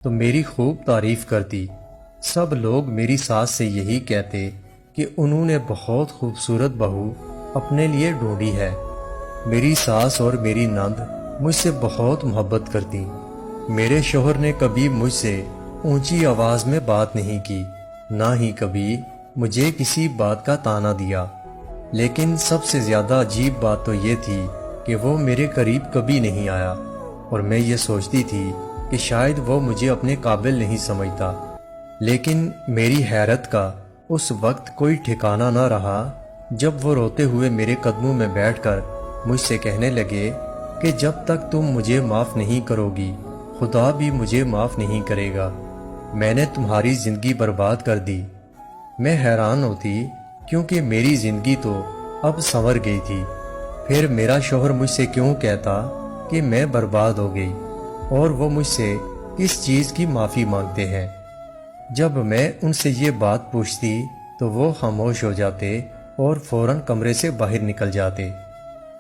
تو میری خوب تعریف کرتی۔ سب لوگ میری ساس سے یہی کہتے کہ انہوں نے بہت خوبصورت بہو اپنے لیے ڈھونڈی ہے۔ میری ساس اور میری نند مجھ سے بہت محبت کرتی۔ میرے شوہر نے کبھی مجھ سے اونچی آواز میں بات نہیں کی، نہ ہی کبھی مجھے کسی بات کا طعنہ دیا۔ لیکن سب سے زیادہ عجیب بات تو یہ تھی کہ وہ میرے قریب کبھی نہیں آیا، اور میں یہ سوچتی تھی کہ شاید وہ مجھے اپنے قابل نہیں سمجھتا۔ لیکن میری حیرت کا اس وقت کوئی ٹھکانہ نہ رہا جب وہ روتے ہوئے میرے قدموں میں بیٹھ کر مجھ سے کہنے لگے کہ جب تک تم مجھے معاف نہیں کرو گی، خدا بھی مجھے معاف نہیں کرے گا۔ میں نے تمہاری زندگی برباد کر دی۔ میں حیران ہوتی کیونکہ میری زندگی تو اب سنور گئی تھی۔ پھر میرا شوہر مجھ سے کیوں کہتا کہ میں برباد ہو گئی، اور وہ مجھ سے کس چیز کی معافی مانگتے ہیں؟ جب میں ان سے یہ بات پوچھتی تو وہ خاموش ہو جاتے اور فوراً کمرے سے باہر نکل جاتے۔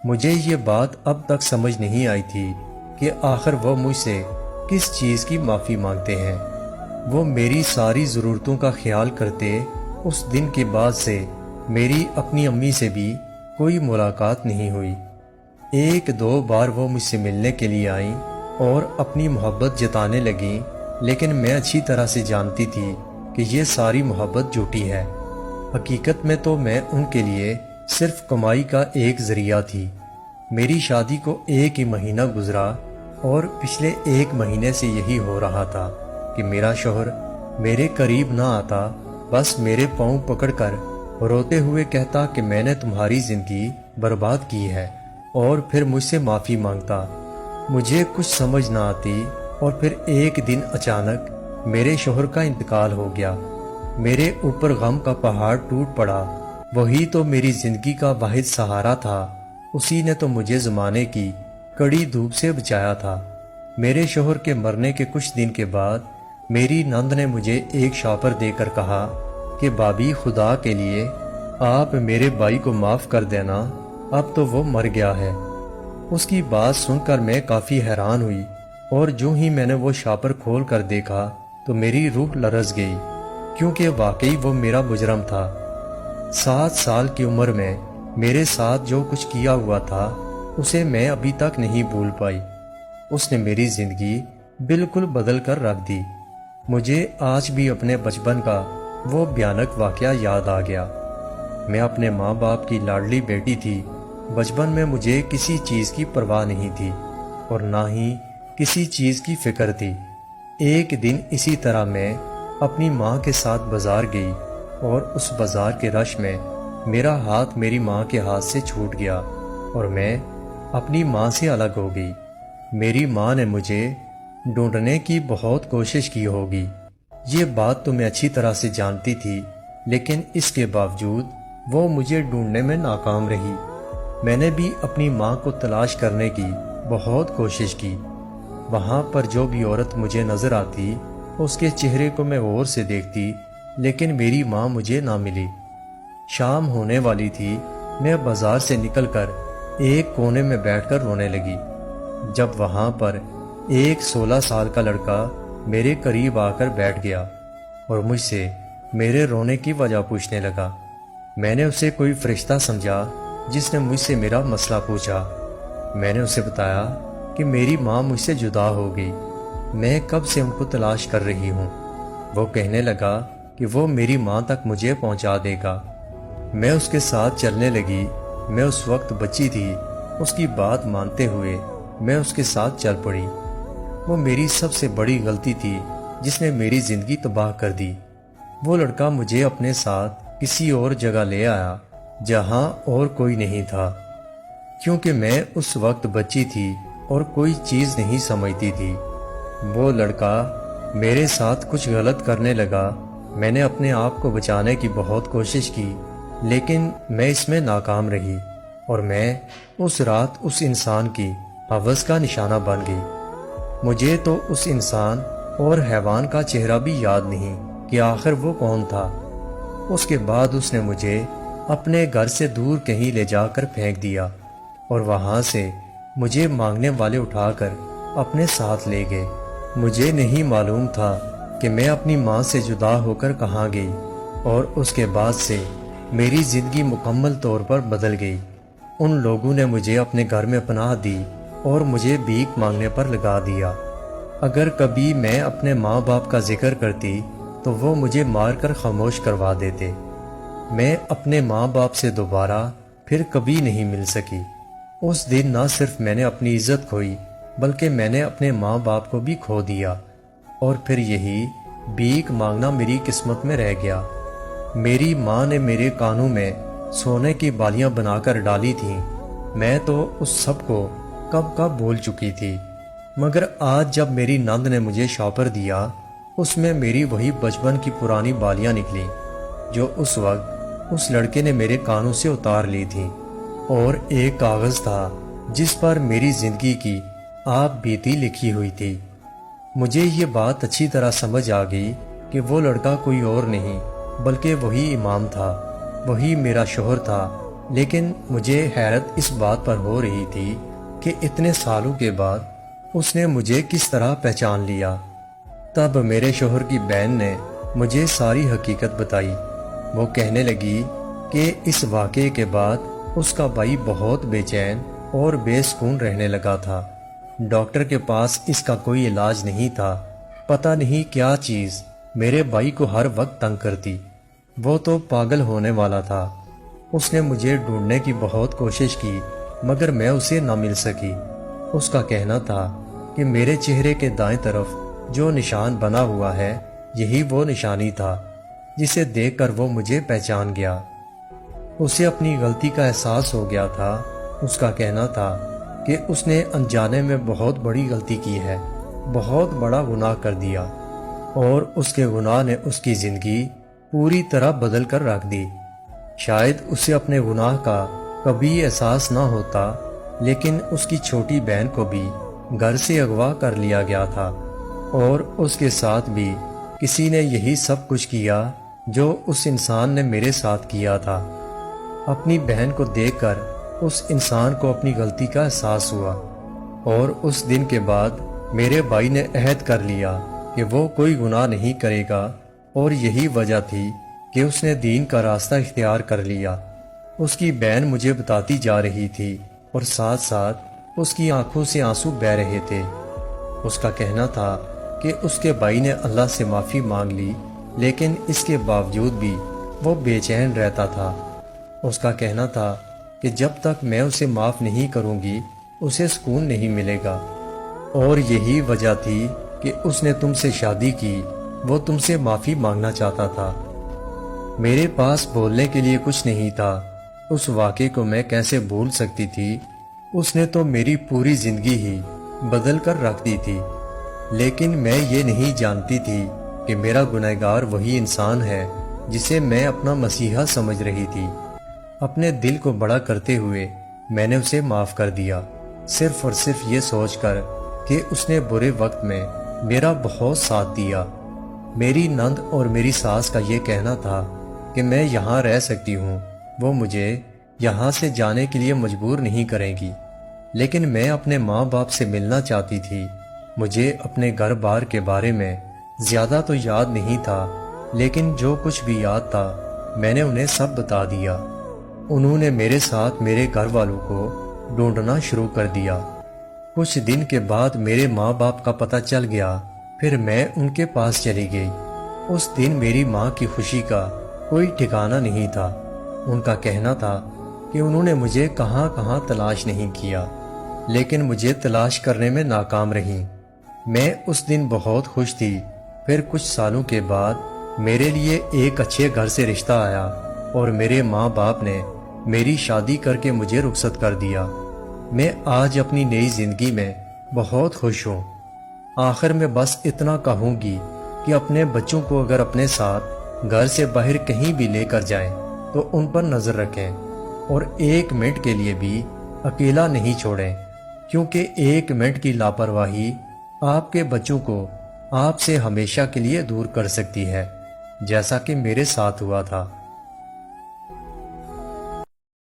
مجھے یہ بات اب تک سمجھ نہیں آئی تھی کہ آخر وہ مجھ سے کس چیز کی معافی مانگتے ہیں۔ وہ میری ساری ضرورتوں کا خیال کرتے۔ اس دن کے بعد سے میری اپنی امی سے بھی کوئی ملاقات نہیں ہوئی۔ ایک دو بار وہ مجھ سے ملنے کے لیے آئیں اور اپنی محبت جتانے لگیں، لیکن میں اچھی طرح سے جانتی تھی کہ یہ ساری محبت جھوٹی ہے۔ حقیقت میں تو میں ان کے لیے صرف کمائی کا ایک ذریعہ تھی۔ میری شادی کو ایک ہی مہینہ گزرا اور پچھلے ایک مہینے سے یہی ہو رہا تھا کہ میرا شوہر میرے قریب نہ آتا، بس میرے پاؤں پکڑ کر روتے ہوئے کہتا کہ میں نے تمہاری زندگی برباد کی ہے، اور پھر مجھ سے معافی مانگتا۔ مجھے کچھ سمجھ نہ آتی، اور پھر ایک دن اچانک میرے شوہر کا انتقال ہو گیا۔ میرے اوپر غم کا پہاڑ ٹوٹ پڑا۔ وہی تو میری زندگی کا واحد سہارا تھا، اسی نے تو مجھے زمانے کی کڑی دھوپ سے بچایا تھا۔ میرے شوہر کے مرنے کے کچھ دن کے بعد میری نند نے مجھے ایک شاپر دے کر کہا کہ بھابی، خدا کے لیے آپ میرے بھائی کو معاف کر دینا، اب تو وہ مر گیا ہے۔ اس کی بات سن کر میں کافی حیران ہوئی، اور جو ہی میں نے وہ شاپر کھول کر دیکھا تو میری روح لرز گئی، کیونکہ واقعی وہ میرا مجرم تھا۔ 7 سال کی عمر میں میرے ساتھ جو کچھ کیا ہوا تھا اسے میں ابھی تک نہیں بھول پائی۔ اس نے میری زندگی بالکل بدل کر رکھ دی۔ مجھے آج بھی اپنے بچپن کا وہ بھیانک واقعہ یاد آ گیا۔ میں اپنے ماں باپ کی لاڈلی بیٹی تھی۔ بچپن میں مجھے کسی چیز کی پرواہ نہیں تھی، اور نہ ہی کسی چیز کی فکر تھی۔ ایک دن اسی طرح میں اپنی ماں کے ساتھ بازار گئی، اور اس بازار کے رش میں میرا ہاتھ میری ماں کے ہاتھ سے چھوٹ گیا، اور میں اپنی ماں سے الگ ہو گئی۔ میری ماں نے مجھے ڈھونڈنے کی بہت کوشش کی ہوگی، یہ بات تو میں اچھی طرح سے جانتی تھی، لیکن اس کے باوجود وہ مجھے ڈھونڈنے میں ناکام رہی۔ میں نے بھی اپنی ماں کو تلاش کرنے کی بہت کوشش کی۔ وہاں پر جو بھی عورت مجھے نظر آتی اس کے چہرے کو میں غور سے دیکھتی، لیکن میری ماں مجھے نہ ملی۔ شام ہونے والی تھی، میں بازار سے نکل کر ایک کونے میں بیٹھ کر رونے لگی، جب وہاں پر ایک 16 سال کا لڑکا میرے قریب آ کر بیٹھ گیا اور مجھ سے میرے رونے کی وجہ پوچھنے لگا۔ میں نے اسے کوئی فرشتہ سمجھا جس نے مجھ سے میرا مسئلہ پوچھا۔ میں نے اسے بتایا کہ میری ماں مجھ سے جدا ہو گئی، میں کب سے ان کو تلاش کر رہی ہوں۔ وہ کہنے لگا کہ وہ میری ماں تک مجھے پہنچا دے گا۔ میں اس کے ساتھ چلنے لگی۔ میں اس وقت بچی تھی، اس کی بات مانتے ہوئے میں اس کے ساتھ چل پڑی۔ وہ میری سب سے بڑی غلطی تھی جس نے میری زندگی تباہ کر دی۔ وہ لڑکا مجھے اپنے ساتھ کسی اور جگہ لے آیا جہاں اور کوئی نہیں تھا، کیونکہ میں اس وقت بچی تھی اور کوئی چیز نہیں سمجھتی تھی۔ وہ لڑکا میرے ساتھ کچھ غلط کرنے لگا۔ میں نے اپنے آپ کو بچانے کی بہت کوشش کی، لیکن میں اس میں ناکام رہی، اور میں اس رات اس انسان کی ہوس کا نشانہ بن گئی۔ مجھے تو اس انسان اور حیوان کا چہرہ بھی یاد نہیں کہ آخر وہ کون تھا۔ اس کے بعد اس نے مجھے اپنے گھر سے دور کہیں لے جا کر پھینک دیا، اور وہاں سے مجھے مانگنے والے اٹھا کر اپنے ساتھ لے گئے، مجھے نہیں معلوم تھا کہ میں اپنی ماں سے جدا ہو کر کہاں گئی، اور اس کے بعد سے میری زندگی مکمل طور پر بدل گئی۔ ان لوگوں نے مجھے اپنے گھر میں پناہ دی اور مجھے بھیک مانگنے پر لگا دیا۔ اگر کبھی میں اپنے ماں باپ کا ذکر کرتی تو وہ مجھے مار کر خاموش کروا دیتے۔ میں اپنے ماں باپ سے دوبارہ پھر کبھی نہیں مل سکی۔ اس دن نہ صرف میں نے اپنی عزت کھوئی بلکہ میں نے اپنے ماں باپ کو بھی کھو دیا، اور پھر یہی بھیک مانگنا میری قسمت میں رہ گیا۔ میری ماں نے میرے کانوں میں سونے کی بالیاں بنا کر ڈالی تھیں، میں تو اس سب کو کب کا بھول چکی تھی، مگر آج جب میری نند نے مجھے شاپر دیا، اس میں میری وہی بچپن کی پرانی بالیاں نکلیں جو اس وقت اس لڑکے نے میرے کانوں سے اتار لی تھی، اور ایک کاغذ تھا جس پر میری زندگی کی آپ بیتی لکھی ہوئی تھی۔ مجھے یہ بات اچھی طرح سمجھ آ گئی کہ وہ لڑکا کوئی اور نہیں بلکہ وہی امام تھا، وہی میرا شوہر تھا۔ لیکن مجھے حیرت اس بات پر ہو رہی تھی کہ اتنے سالوں کے بعد اس نے مجھے کس طرح پہچان لیا۔ تب میرے شوہر کی بہن نے مجھے ساری حقیقت بتائی۔ وہ کہنے لگی کہ اس واقعے کے بعد اس کا بھائی بہت بے چین اور بے سکون رہنے لگا تھا۔ ڈاکٹر کے پاس اس کا کوئی علاج نہیں تھا۔ پتہ نہیں کیا چیز میرے بھائی کو ہر وقت تنگ کرتی، وہ تو پاگل ہونے والا تھا۔ اس نے مجھے ڈھونڈنے کی بہت کوشش کی مگر میں اسے نہ مل سکی۔ اس کا کہنا تھا کہ میرے چہرے کے دائیں طرف جو نشان بنا ہوا ہے یہی وہ نشانی تھا جسے دیکھ کر وہ مجھے پہچان گیا۔ اسے اپنی غلطی کا احساس ہو گیا تھا۔ اس کا کہنا تھا کہ اس نے انجانے میں بہت بڑی غلطی کی ہے، بہت بڑا گناہ کر دیا، اور اس کے گناہ نے اس کی زندگی پوری طرح بدل کر رکھ دی۔ شاید اسے اپنے گناہ کا کبھی احساس نہ ہوتا، لیکن اس کی چھوٹی بہن کو بھی گھر سے اغوا کر لیا گیا تھا، اور اس کے ساتھ بھی کسی نے یہی سب کچھ کیا جو اس انسان نے میرے ساتھ کیا تھا۔ اپنی بہن کو دیکھ کر اس انسان کو اپنی غلطی کا احساس ہوا، اور اس دن کے بعد میرے بھائی نے عہد کر لیا کہ وہ کوئی گناہ نہیں کرے گا، اور یہی وجہ تھی کہ اس نے دین کا راستہ اختیار کر لیا۔ اس کی بہن مجھے بتاتی جا رہی تھی، اور ساتھ ساتھ اس کی آنکھوں سے آنسو بہہ رہے تھے۔ اس کا کہنا تھا کہ اس کے بھائی نے اللہ سے معافی مانگ لی، لیکن اس کے باوجود بھی وہ بے چین رہتا تھا۔ اس کا کہنا تھا کہ جب تک میں اسے معاف نہیں کروں گی اسے سکون نہیں ملے گا، اور یہی وجہ تھی کہ اس نے تم سے شادی کی، وہ تم سے معافی مانگنا چاہتا تھا۔ میرے پاس بولنے کے لیے کچھ نہیں تھا۔ اس واقعے کو میں کیسے بھول سکتی تھی؟ اس نے تو میری پوری زندگی ہی بدل کر رکھ دی تھی، لیکن میں یہ نہیں جانتی تھی کہ میرا گنہگار وہی انسان ہے جسے میں اپنا مسیحا سمجھ رہی تھی۔ اپنے دل کو بڑا کرتے ہوئے میں نے اسے معاف کر دیا، صرف اور صرف یہ سوچ کر کہ اس نے برے وقت میں میرا بہت ساتھ دیا۔ میری نند اور میری ساس کا یہ کہنا تھا کہ میں یہاں رہ سکتی ہوں، وہ مجھے یہاں سے جانے کے لیے مجبور نہیں کریں گی، لیکن میں اپنے ماں باپ سے ملنا چاہتی تھی۔ مجھے اپنے گھر بار کے بارے میں زیادہ تو یاد نہیں تھا، لیکن جو کچھ بھی یاد تھا میں نے انہیں سب بتا دیا۔ انہوں نے میرے ساتھ میرے گھر والوں کو ڈھونڈنا شروع کر دیا۔ کچھ دن کے بعد میرے ماں باپ کا پتہ چل گیا، پھر میں ان کے پاس چلی گئی۔ اس دن میری ماں کی خوشی کا کوئی ٹھکانہ نہیں تھا۔ ان کا کہنا تھا کہ انہوں نے مجھے کہاں کہاں تلاش نہیں کیا، لیکن مجھے تلاش کرنے میں ناکام رہیں۔ میں اس دن بہت خوش تھی۔ پھر کچھ سالوں کے بعد میرے لیے ایک اچھے گھر سے رشتہ آیا، اور میرے ماں باپ نے میری شادی کر کے مجھے رخصت کر دیا۔ میں آج اپنی نئی زندگی میں بہت خوش ہوں۔ آخر میں بس اتنا کہوں گی کہ اپنے بچوں کو اگر اپنے ساتھ گھر سے باہر کہیں بھی لے کر جائیں تو ان پر نظر رکھیں، اور ایک منٹ کے لیے بھی اکیلا نہیں چھوڑیں، کیونکہ ایک منٹ کی لاپرواہی آپ کے بچوں کو آپ سے ہمیشہ کے لیے دور کر سکتی ہے، جیسا کہ میرے ساتھ ہوا تھا۔